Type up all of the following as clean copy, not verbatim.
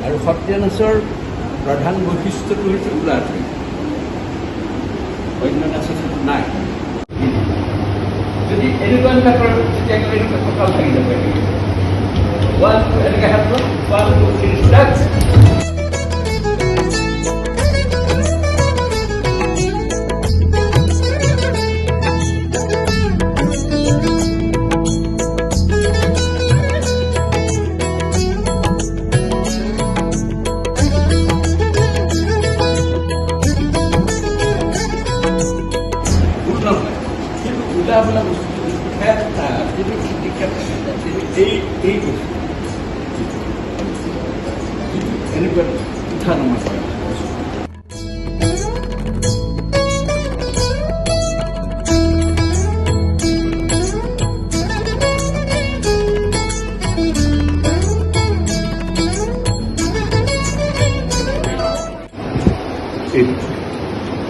আৰু সত্ৰীয়া নাচৰ প্ৰধান বৈশিষ্ট্যটো হৈছে ওলাঠৰি, অন্য নাচত নাই। যদি এনেকুৱা এটা কৰে তেতিয়াহ'লে এনেকুৱা কঁকাল থাকি যাব। ওৱান টু এনেকৈ হাত ওৱান টু থ্ৰী ষ্টাৰ্ট। কিন্তু উলা বোলা বস্তুটো যিটো এই বস্তু এনেকুৱা উঠা নমা কৰা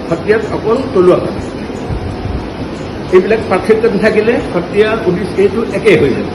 সত্ৰীয়াত অকল তলুৱা কথা, এইবিলাক পাৰ্থক্য নাথাকিলে সত্ৰীয়া পুলিচ এইটো একেই হৈ যাব।